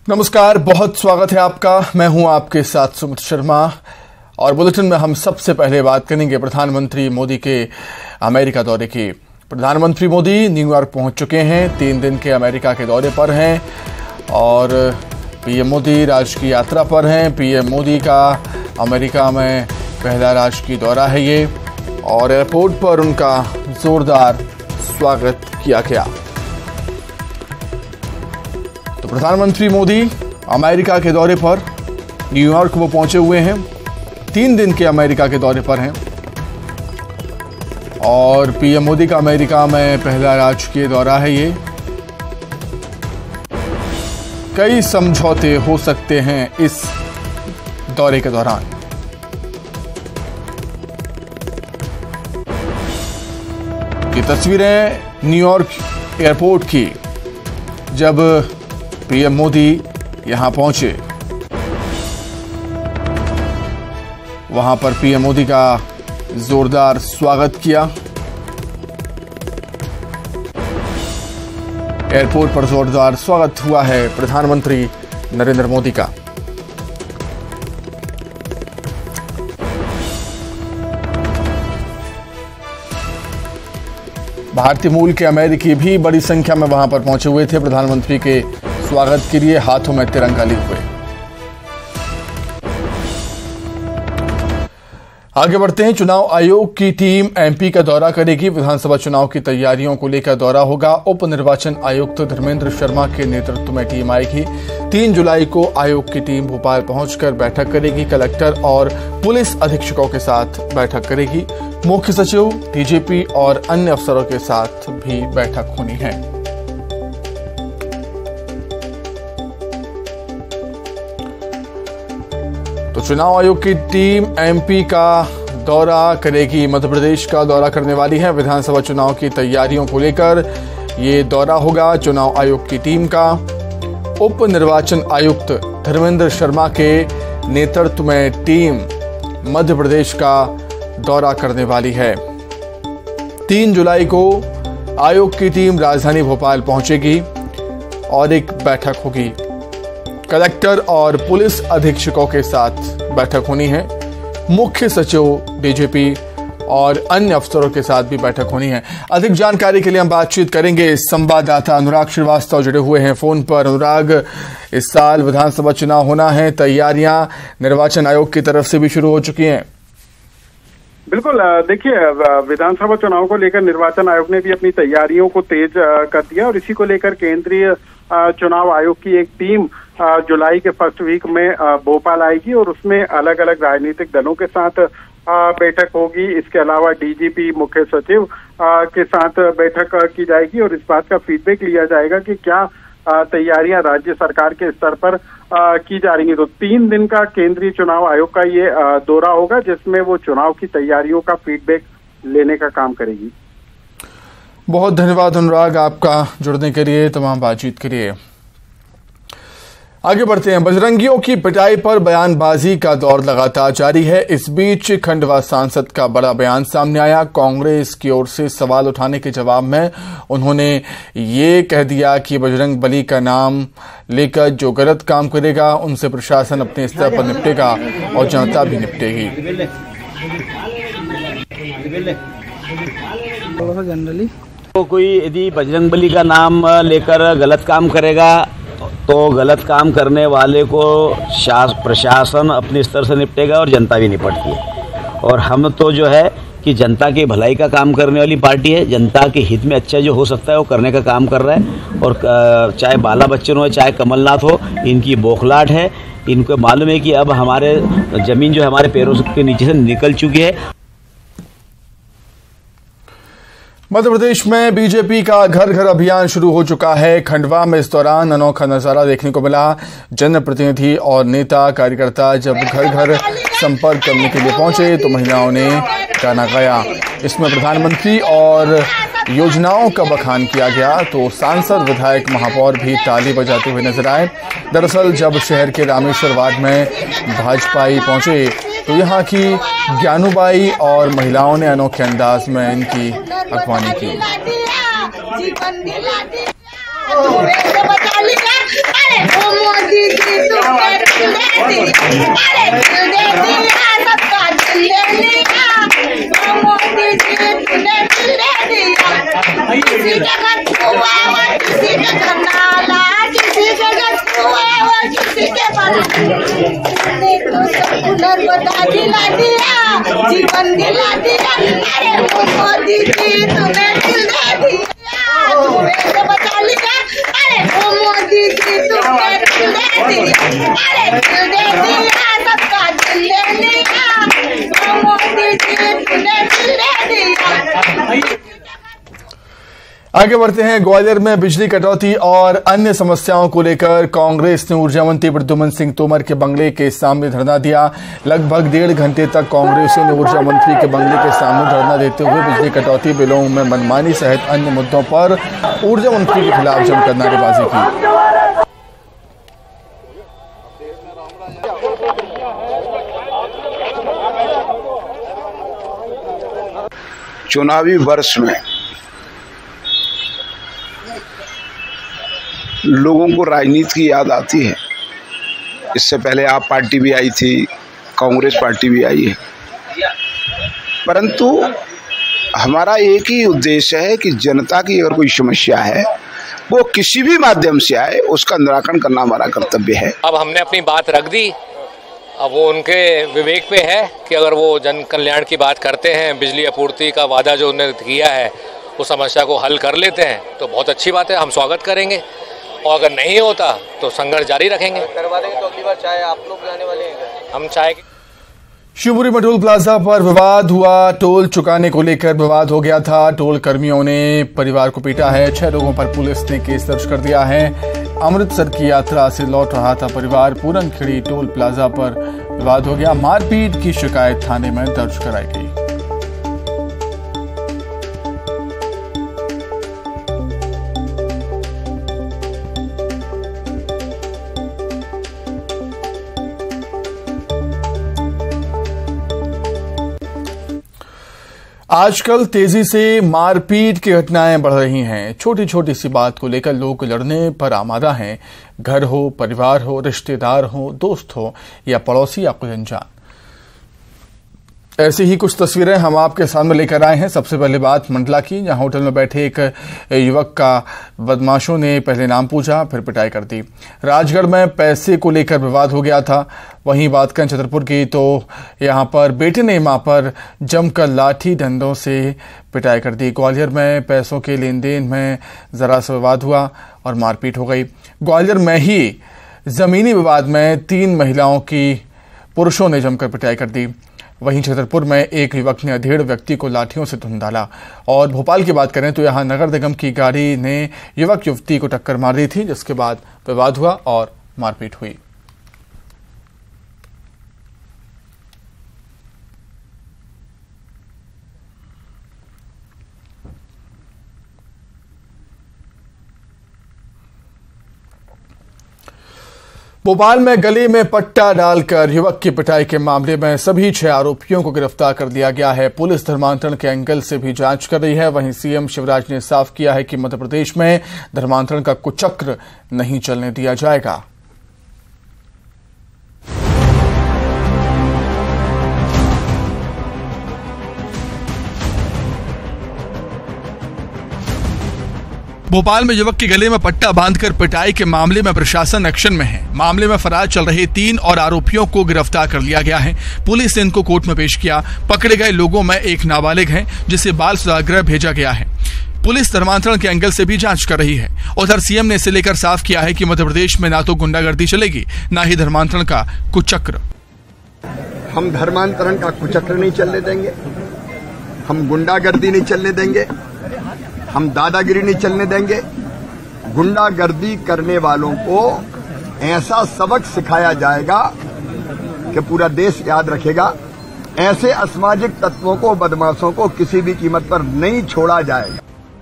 नमस्कार, बहुत स्वागत है आपका। मैं हूं आपके साथ सुमित शर्मा और बुलेटिन में हम सबसे पहले बात करेंगे प्रधानमंत्री मोदी के अमेरिका दौरे की। प्रधानमंत्री मोदी न्यूयॉर्क पहुंच चुके हैं, 3 दिन के अमेरिका के दौरे पर हैं और पीएम मोदी राजकीय यात्रा पर हैं। पीएम मोदी का अमेरिका में पहला राजकीय दौरा है ये और एयरपोर्ट पर उनका जोरदार स्वागत किया गया। तो प्रधानमंत्री मोदी अमेरिका के दौरे पर न्यूयॉर्क वो पहुंचे हुए हैं, 3 दिन के अमेरिका के दौरे पर हैं और पीएम मोदी का अमेरिका में पहला राजकीय दौरा है ये। कई समझौते हो सकते हैं इस दौरे के दौरान। ये तस्वीरें न्यूयॉर्क एयरपोर्ट की जब पीएम मोदी यहां पहुंचे। वहां पर पीएम मोदी का जोरदार स्वागत किया। एयरपोर्ट पर जोरदार स्वागत हुआ है प्रधानमंत्री नरेंद्र मोदी का। भारतीय मूल के अमेरिकी भी बड़ी संख्या में वहां पर पहुंचे हुए थे प्रधानमंत्री के स्वागत के लिए, हाथों में तिरंगा लिए हुए। आगे बढ़ते हैं। चुनाव आयोग की टीम एमपी का दौरा करेगी। विधानसभा चुनाव की तैयारियों को लेकर दौरा होगा। उप निर्वाचन आयुक्त धर्मेंद्र शर्मा के नेतृत्व में टीम आएगी। 3 जुलाई को आयोग की टीम भोपाल पहुंचकर बैठक करेगी। कलेक्टर और पुलिस अधीक्षकों के साथ बैठक करेगी। मुख्य सचिव, डीजीपी और अन्य अफसरों के साथ भी बैठक होनी है। तो चुनाव आयोग की टीम एमपी का दौरा करेगी, मध्य प्रदेश का दौरा करने वाली है। विधानसभा चुनाव की तैयारियों को लेकर ये दौरा होगा चुनाव आयोग की टीम का। उप निर्वाचन आयुक्त धर्मेंद्र शर्मा के नेतृत्व में टीम मध्य प्रदेश का दौरा करने वाली है। 3 जुलाई को आयोग की टीम राजधानी भोपाल पहुंचेगी और एक बैठक होगी। कलेक्टर और पुलिस अधीक्षकों के साथ बैठक होनी है। मुख्य सचिव, डीजीपी और अन्य अफसरों के साथ भी बैठक होनी है। अधिक जानकारी के लिए हम बातचीत करेंगे। संवाददाता अनुराग श्रीवास्तव जुड़े हुए हैं फोन पर। अनुराग, इस साल विधानसभा चुनाव होना है, तैयारियां निर्वाचन आयोग की तरफ से भी शुरू हो चुकी हैं। बिल्कुल, देखिए, विधानसभा चुनाव को लेकर निर्वाचन आयोग ने भी अपनी तैयारियों को तेज कर दिया और इसी को लेकर केंद्रीय चुनाव आयोग की एक टीम जुलाई के फर्स्ट वीक में भोपाल आएगी और उसमें अलग अलग राजनीतिक दलों के साथ बैठक होगी। इसके अलावा डीजीपी, मुख्य सचिव के साथ बैठक की जाएगी और इस बात का फीडबैक लिया जाएगा कि क्या तैयारियां राज्य सरकार के स्तर पर की जा रही है। तो 3 दिन का केंद्रीय चुनाव आयोग का ये दौरा होगा जिसमें वो चुनाव की तैयारियों का फीडबैक लेने का काम करेगी। बहुत धन्यवाद अनुराग आपका जुड़ने के लिए, तमाम बातचीत के लिए। आगे बढ़ते हैं। बजरंगियों की पिटाई पर बयानबाजी का दौर लगातार जारी है। इस बीच खंडवा सांसद का बड़ा बयान सामने आया। कांग्रेस की ओर से सवाल उठाने के जवाब में उन्होंने ये कह दिया कि बजरंग बली का नाम लेकर जो गलत काम करेगा उनसे प्रशासन अपने स्तर पर निपटेगा और जनता भी निपटेगी। जनरली तो कोई यदि बजरंग बली का नाम लेकर गलत काम करेगा तो गलत काम करने वाले को प्रशासन अपने स्तर से निपटेगा और जनता भी निपटती है। और हम तो जो है कि जनता की भलाई का काम करने वाली पार्टी है। जनता के हित में अच्छा जो हो सकता है वो करने का काम कर रहा है। और चाहे बाला बच्चन हो, चाहे कमलनाथ हो, इनकी बौखलाहट है। इनको मालूम है कि अब हमारे ज़मीन जो हमारे पैरों के नीचे से निकल चुकी है। मध्य प्रदेश में बीजेपी का घर घर अभियान शुरू हो चुका है। खंडवा में इस दौरान अनोखा नजारा देखने को मिला। जनप्रतिनिधि और नेता कार्यकर्ता जब घर घर संपर्क करने के लिए पहुंचे तो महिलाओं ने गाना गाया। इसमें प्रधानमंत्री और योजनाओं का बखान किया गया तो सांसद, विधायक, महापौर भी ताली बजाते हुए नजर आए। दरअसल जब शहर के रामेश्वर वार्ड में भाजपाई पहुंचे तो यहाँ की ज्ञानूबाई और महिलाओं ने अनोखे अंदाज में इनकी अगवानी की। मोदी अरे दिल दे दिया, सबका दिल दे दिया, मोदी जी तूने दिल दे दिया। किसी के घर कुआं वो किसी के घर नाला, किसी के घर कुआं वो किसी के घर तो सब बता दिला दिया, जीवन दिला दिया। अरे मोदी जी तूने दिल दे दिया, तूने तो बचा लिया। अरे मोदी जी तूने दिल दे दिया, अरे दिल दे दिया, सबका दिल दे दिया, मोदी जी तूने दिल दे दिया। आगे बढ़ते हैं। ग्वालियर में बिजली कटौती और अन्य समस्याओं को लेकर कांग्रेस ने ऊर्जा मंत्री प्रद्युम्न सिंह तोमर के बंगले के सामने धरना दिया। लगभग 1.5 घंटे तक कांग्रेसियों ने ऊर्जा मंत्री के बंगले के सामने धरना देते हुए बिजली कटौती, बिलों में मनमानी सहित अन्य मुद्दों पर ऊर्जा मंत्री के खिलाफ जमकर नारेबाजी की। चुनावी वर्ष में लोगों को राजनीति की याद आती है। इससे पहले आप पार्टी भी आई थी, कांग्रेस पार्टी भी आई है, परंतु हमारा एक ही उद्देश्य है कि जनता की अगर कोई समस्या है वो किसी भी माध्यम से आए, उसका निराकरण करना हमारा कर्तव्य है। अब हमने अपनी बात रख दी, अब वो उनके विवेक पे है कि अगर वो जन कल्याण की बात करते हैं, बिजली आपूर्ति का वादा जो उन्होंने किया है उस समस्या को हल कर लेते हैं तो बहुत अच्छी बात है, हम स्वागत करेंगे। और अगर नहीं होता तो संघर्ष जारी रखेंगे। करवा देंगे तो अगली बार चाय आप लोग लाने वाले हैं? हम चाय शिवपुरी में टोल प्लाजा पर विवाद हुआ। टोल चुकाने को लेकर विवाद हो गया था। टोल कर्मियों ने परिवार को पीटा है। 6 लोगों पर पुलिस ने केस दर्ज कर दिया है। अमृतसर की यात्रा से लौट रहा था परिवार। पूरनखेड़ी टोल प्लाजा पर विवाद हो गया। मारपीट की शिकायत थाने में दर्ज कराई गई। आजकल तेजी से मारपीट की घटनाएं बढ़ रही हैं। छोटी छोटी सी बात को लेकर लोग लड़ने पर आमादा हैं। घर हो, परिवार हो, रिश्तेदार हो, दोस्त हो या पड़ोसी या कोई अनजान। ऐसी ही कुछ तस्वीरें हम आपके सामने लेकर आए हैं। सबसे पहले बात मंडला की, जहां होटल में बैठे एक युवक का बदमाशों ने पहले नाम पूछा फिर पिटाई कर दी। राजगढ़ में पैसे को लेकर विवाद हो गया था। वहीं बात करें छतरपुर की तो यहां पर बेटे ने मां पर जमकर लाठी डंडों से पिटाई कर दी। ग्वालियर में पैसों के लेन देन में जरा सा विवाद हुआ और मारपीट हो गई। ग्वालियर में ही जमीनी विवाद में 3 महिलाओं की पुरुषों ने जमकर पिटाई कर दी। वहीं छतरपुर में एक युवक ने अधेड़ व्यक्ति को लाठियों से धुन डाला। और भोपाल की बात करें तो यहां नगर निगम की गाड़ी ने युवक युवती को टक्कर मार दी थी, जिसके बाद विवाद हुआ और मारपीट हुई। भोपाल में गले में पट्टा डालकर युवक की पिटाई के मामले में सभी 6 आरोपियों को गिरफ्तार कर लिया गया है। पुलिस धर्मांतरण के एंगल से भी जांच कर रही है। वहीं सीएम शिवराज ने साफ किया है कि मध्य प्रदेश में धर्मांतरण का कुचक्र नहीं चलने दिया जाएगा। भोपाल में युवक के गले में पट्टा बांधकर पिटाई के मामले में प्रशासन एक्शन में है। मामले में फरार चल रहे 3 और आरोपियों को गिरफ्तार कर लिया गया है। पुलिस ने इनको कोर्ट में पेश किया। पकड़े गए लोगों में एक नाबालिग है जिसे बाल सुधारगृह भेजा गया है। पुलिस धर्मांतरण के एंगल से भी जांच कर रही है। उधर सीएम ने इसे लेकर साफ किया है कि मध्य प्रदेश में ना तो गुंडागर्दी चलेगी, ना ही धर्मांतरण का कुचक्र। हम धर्मांतरण का कुचक्र नहीं चलने देंगे, हम गुंडागर्दी नहीं चलने देंगे, हम दादागिरी नहीं चलने देंगे। गुंडागर्दी करने वालों को ऐसा सबक सिखाया जाएगा कि पूरा देश याद रखेगा। ऐसे असामाजिक तत्वों को, बदमाशों को किसी भी कीमत पर नहीं छोड़ा जाएगा।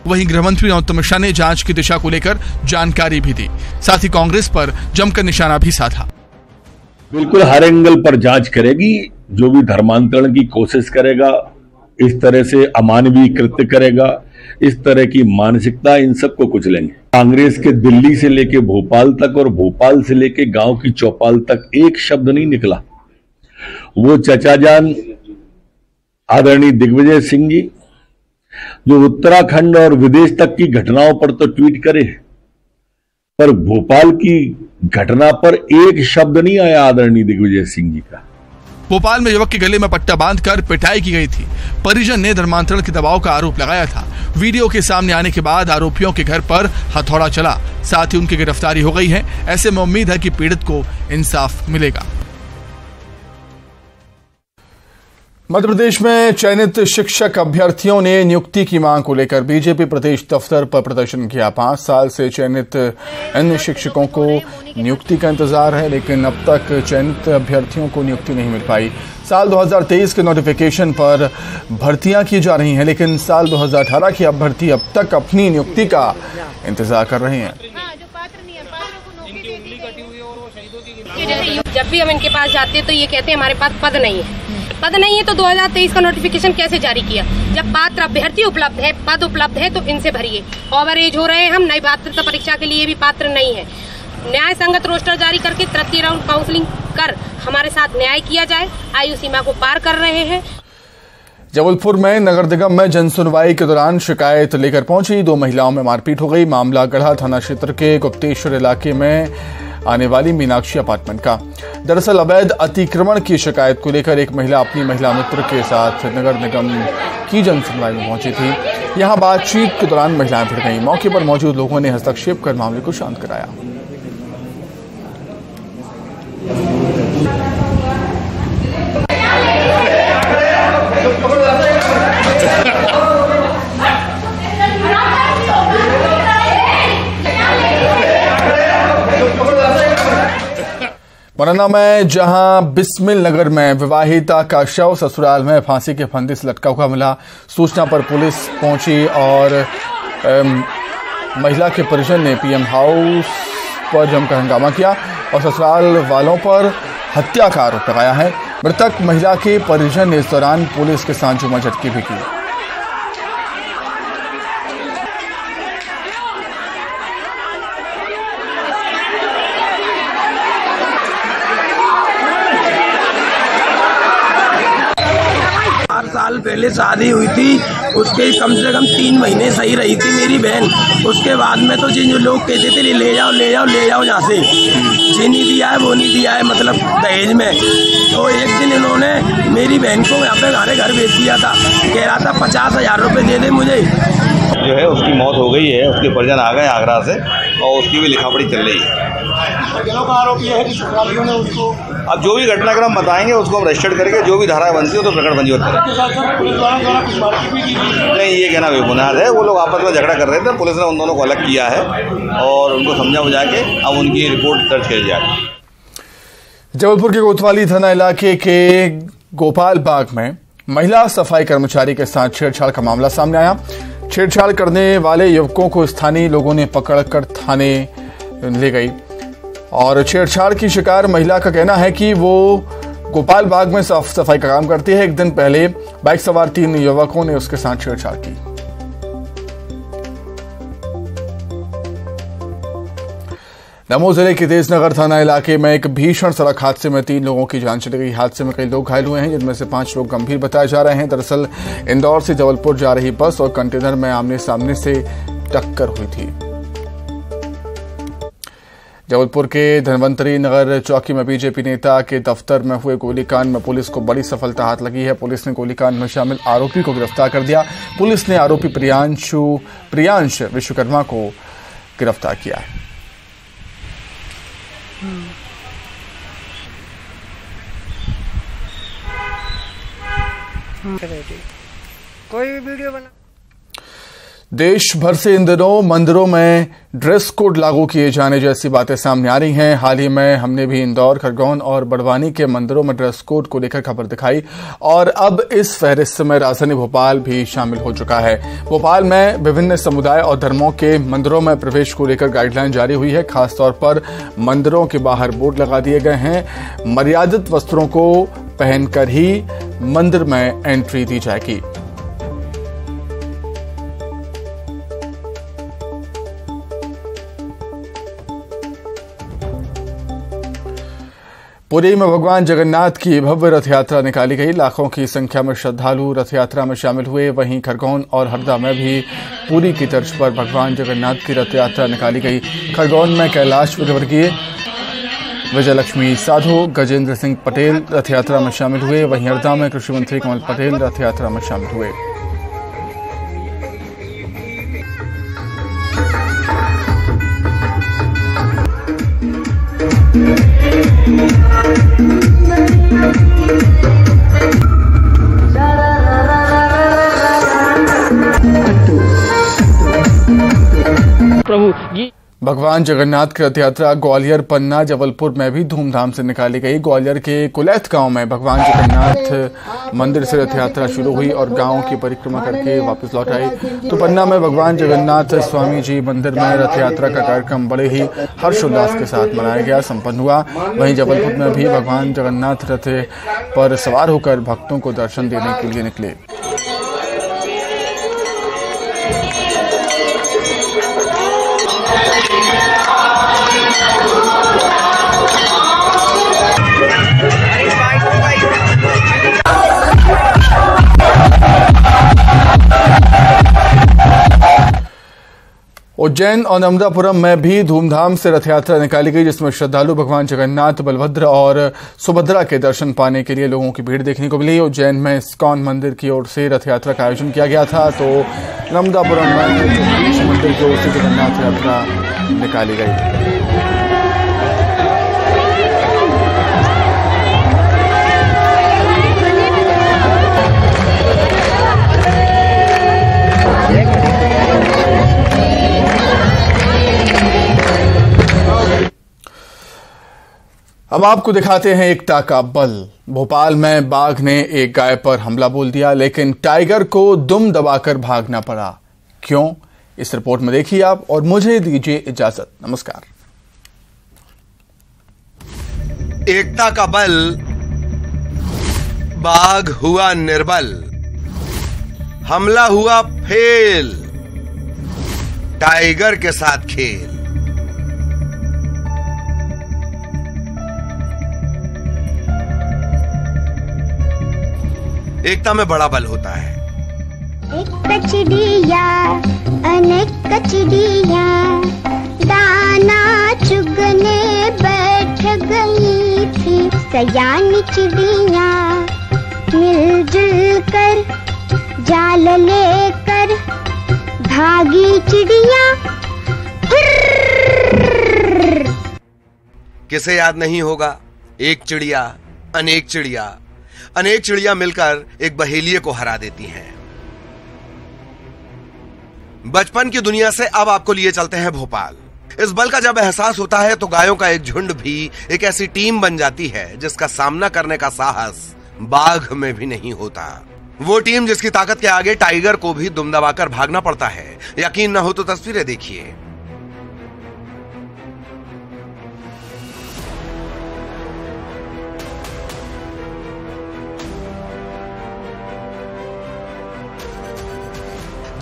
वहीं गृहमंत्री नरोत्तम मिश्रा ने जांच की दिशा को लेकर जानकारी भी दी। साथ ही कांग्रेस पर जमकर निशाना भी साधा। बिल्कुल हर एंगल पर जांच करेगी। जो भी धर्मांतरण की कोशिश करेगा, इस तरह से अमानवीय कृत्य करेगा इस तरह की मानसिकता इन सबको कुचलेंगे। कांग्रेस के दिल्ली से लेके भोपाल तक और भोपाल से लेके गांव की चौपाल तक एक शब्द नहीं निकला। वो चचा जान आदरणीय दिग्विजय सिंह जी जो उत्तराखंड और विदेश तक की घटनाओं पर तो ट्वीट करे, पर भोपाल की घटना पर एक शब्द नहीं आया आदरणीय दिग्विजय सिंह जी का। भोपाल में युवक के गले में पट्टा बांधकर पिटाई की गई थी। परिजन ने धर्मांतरण के दबाव का आरोप लगाया था। वीडियो के सामने आने के बाद आरोपियों के घर पर हथौड़ा चला, साथ ही उनकी गिरफ्तारी हो गई है। ऐसे में उम्मीद है कि पीड़ित को इंसाफ मिलेगा। मध्य प्रदेश में चयनित शिक्षक अभ्यर्थियों ने नियुक्ति की मांग को लेकर बीजेपी प्रदेश दफ्तर पर प्रदर्शन किया। 5 साल से चयनित अन्य शिक्षकों को नियुक्ति का इंतजार है, लेकिन अब तक चयनित अभ्यर्थियों को नियुक्ति नहीं मिल पाई। साल 2023 के नोटिफिकेशन पर भर्तियां की जा रही हैं, लेकिन साल 2018 की अभ्यर्थी अब तक अपनी नियुक्ति का इंतजार कर रहे हैं। जब भी हम इनके पास जाते हैं तो ये कहते हैं हमारे पास पद नहीं है। पद नहीं है तो 2023 का नोटिफिकेशन कैसे जारी किया? जब पात्र अभ्यर्थी उपलब्ध है, पद उपलब्ध है, तो इनसे भरिए। ओवर एज हो रहे हैं हम, नई पात्रता परीक्षा के लिए भी पात्र नहीं है। न्याय संगत रोस्टर जारी करके तृतीय राउंड काउंसलिंग कर हमारे साथ न्याय किया जाए। आयु सीमा को पार कर रहे हैं। जबलपुर में नगर निगम में जनसुनवाई के दौरान शिकायत लेकर पहुंची 2 महिलाओं में मारपीट हो गई। मामला गढ़ा थाना क्षेत्र के गुप्तेश्वर इलाके में आने वाली मीनाक्षी अपार्टमेंट का। दरअसल अवैध अतिक्रमण की शिकायत को लेकर एक महिला अपनी महिला मित्र के साथ नगर निगम की जनसुनवाई में पहुंची थी। यहां बातचीत के दौरान महिलाएं भिड़ गईं। मौके पर मौजूद लोगों ने हस्तक्षेप कर मामले को शांत कराया। मुरैना में जहां बिस्मिल नगर में विवाहिता का शव ससुराल में फांसी के फंदे से लटका हुआ मिला। सूचना पर पुलिस पहुंची और महिला के परिजन ने पीएम हाउस पर जमकर हंगामा किया और ससुराल वालों पर हत्या का आरोप लगाया है। मृतक महिला के परिजन ने इस दौरान पुलिस के साथ जुमा झटकी भी की। साल पहले शादी हुई थी, उसके कम से कम 3 महीने सही रही थी मेरी बहन। उसके बाद में तो जिन लोग कहते थे ले जाओ ले जाओ ले जाओ यहाँ से, ये नहीं दिया है वो नहीं दिया है, मतलब दहेज में। तो एक दिन इन्होंने मेरी बहन को यहाँ पे घर भेज दिया था, कह रहा था 50,000 रुपये दे दे मुझे। जो है उसकी मौत हो गई है, उसके परिजन आ गए आगरा से और उसकी भी लिखापड़ी चल रही है। आरोप यह है कि ससुरालियों ने उसको अब जो भी घटनाक्रम बताएंगे उसको हम रजिस्टर्ड करके जो भी धारा बनती है तो प्रकरण पंजीबद्ध करेंगे। नहीं, ये कहना बेबुनियाद है। वो लोग आपस में झगड़ा कर रहे थे, पुलिस ने उन दोनों को अलग किया है और उनको समझा बुझा के अब उनकी रिपोर्ट दर्ज की जाएगी। जबलपुर के कोतवाली थाना इलाके के गोपाल बाग में महिला सफाई कर्मचारी के साथ छेड़छाड़ का मामला सामने आया। छेड़छाड़ करने वाले युवकों को स्थानीय लोगों ने पकड़कर थाने ले गई और छेड़छाड़ की शिकार महिला का कहना है कि वो गोपाल बाग में साफ सफाई का काम करती है। एक दिन पहले बाइक सवार 3 युवकों ने उसके साथ छेड़छाड़ की। दमोह जिले के तेजनगर थाना इलाके में एक भीषण सड़क हादसे में 3 लोगों की जान चली गई। हादसे में कई लोग घायल हुए हैं, जिनमें से 5 लोग गंभीर बताए जा रहे हैं। दरअसल इंदौर से जबलपुर जा रही बस और कंटेनर में आमने सामने से टक्कर हुई थी। जबलपुर के धनवंतरी नगर चौकी में बीजेपी नेता के दफ्तर में हुए गोलीकांड में पुलिस को बड़ी सफलता हाथ लगी है। पुलिस ने गोलीकांड में शामिल आरोपी को गिरफ्तार कर दिया। पुलिस ने आरोपी प्रियांश विश्वकर्मा को गिरफ्तार किया है। कोई वीडियो बना। देश भर से इन दिनों मंदिरों में ड्रेस कोड लागू किए जाने जैसी बातें सामने आ रही हैं। हाल ही में हमने भी इंदौर, खरगोन और बड़वानी के मंदिरों में ड्रेस कोड को लेकर खबर दिखाई और अब इस फहरिस्त में राजधानी भोपाल भी शामिल हो चुका है। भोपाल में विभिन्न समुदाय और धर्मों के मंदिरों में प्रवेश को लेकर गाइडलाइन जारी हुई है। खासतौर पर मंदिरों के बाहर बोर्ड लगा दिए गए हैं। मर्यादित वस्त्रों को पहनकर ही मंदिर में एंट्री दी जाएगी। पुरी में भगवान जगन्नाथ की भव्य रथ यात्रा निकाली गई। लाखों की संख्या में श्रद्धालु रथ यात्रा में शामिल हुए। वहीं खरगोन और हरदा में भी पुरी की तर्ज पर भगवान जगन्नाथ की रथ यात्रा निकाली गई। खरगोन में कैलाश विजयवर्गीय, विजयलक्ष्मी साधु, गजेंद्र सिंह पटेल रथ यात्रा में शामिल हुए। वहीं हरदा में कृषि मंत्री कमल पटेल रथ यात्रा में शामिल हुए। भगवान जगन्नाथ की रथ यात्रा ग्वालियर, पन्ना, जबलपुर में भी धूमधाम से निकाली गई। ग्वालियर के कुलैथ गांव में भगवान जगन्नाथ मंदिर से रथ यात्रा शुरू हुई और गांव की परिक्रमा करके वापस लौट आई। तो पन्ना में भगवान जगन्नाथ स्वामी जी मंदिर में रथ यात्रा का कार्यक्रम बड़े ही हर्षोल्लास के साथ मनाया गया, संपन्न हुआ। वहीं जबलपुर में भी भगवान जगन्नाथ रथ पर सवार होकर भक्तों को दर्शन देने के लिए निकले। उज्जैन और नर्मदापुरम में भी धूमधाम से रथ यात्रा निकाली गई, जिसमें श्रद्धालु भगवान जगन्नाथ, बलभद्र और सुभद्रा के दर्शन पाने के लिए लोगों की भीड़ देखने को मिली। उज्जैन में इस्कॉन मंदिर की ओर से रथ यात्रा का आयोजन किया गया था, तो नर्मदापुरम में जगदीश मंदिर की ओर से जगन्नाथ यात्रा निकाली गई। अब आपको दिखाते हैं एकता का बल। भोपाल में बाघ ने एक गाय पर हमला बोल दिया, लेकिन टाइगर को दुम दबाकर भागना पड़ा। क्यों? इस रिपोर्ट में देखिए आप, और मुझे दीजिए इजाजत। नमस्कार। एकता का बल, बाघ हुआ निर्बल, हमला हुआ फेल, टाइगर के साथ खेल। एकता में बड़ा बल होता है। एक कचड़िया अनेक कचड़िया दाना चुगने बैठ गई थी। सयानी चिड़िया मिलजुल कर जाल लेकर भागी चिड़िया। किसे याद नहीं होगा एक चिड़िया अनेक चिड़िया। अनेक चिड़िया मिलकर एक बहेलिये को हरा देती हैं। बचपन की दुनिया से अब आपको लिए चलते हैं भोपाल। इस बल का जब एहसास होता है तो गायों का एक झुंड भी एक ऐसी टीम बन जाती है जिसका सामना करने का साहस बाघ में भी नहीं होता। वो टीम जिसकी ताकत के आगे टाइगर को भी दुम दबाकर भागना पड़ता है। यकीन न हो तो तस्वीरें देखिए।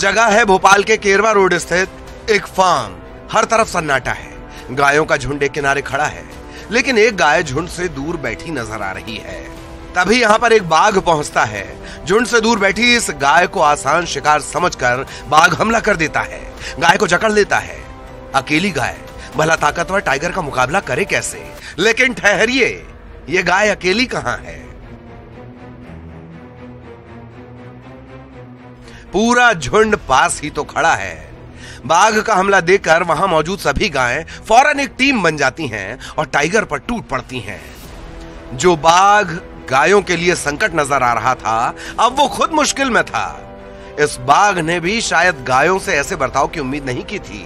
जगह है भोपाल के केरवा रोड स्थित एक फार्म। हर तरफ सन्नाटा है। गायों का झुंड एक किनारे खड़ा है, लेकिन एक गाय झुंड से दूर बैठी नजर आ रही है। तभी यहां पर एक बाघ पहुंचता है। झुंड से दूर बैठी इस गाय को आसान शिकार समझकर बाघ हमला कर देता है। गाय को जकड़ लेता है। अकेली गाय, भला ताकतवर टाइगर का मुकाबला करे कैसे? लेकिन ठहरिए, ये गाय अकेली कहां है? पूरा झुंड पास ही तो खड़ा है। बाघ का हमला देखकर वहां मौजूद सभी गायें फौरन एक टीम बन जाती हैं और टाइगर पर टूट पड़ती हैं। जो बाघ गायों के लिए संकट नजर आ रहा था, अब वो खुद मुश्किल में था। इस बाघ ने भी शायद गायों से ऐसे बर्ताव की उम्मीद नहीं की थी।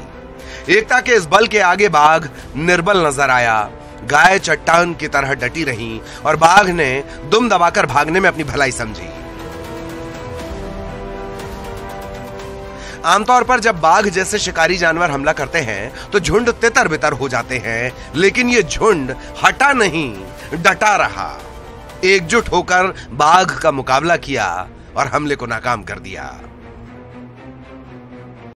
एकता के इस बल के आगे बाघ निर्बल नजर आया। गाय चट्टान की तरह डटी रही और बाघ ने दुम दबाकर भागने में अपनी भलाई समझी। आमतौर पर जब बाघ जैसे शिकारी जानवर हमला करते हैं तो झुंड तितर बितर हो जाते हैं, लेकिन ये झुंड हटा नहीं, डटा रहा। एकजुट होकर बाघ का मुकाबला किया और हमले को नाकाम कर दिया।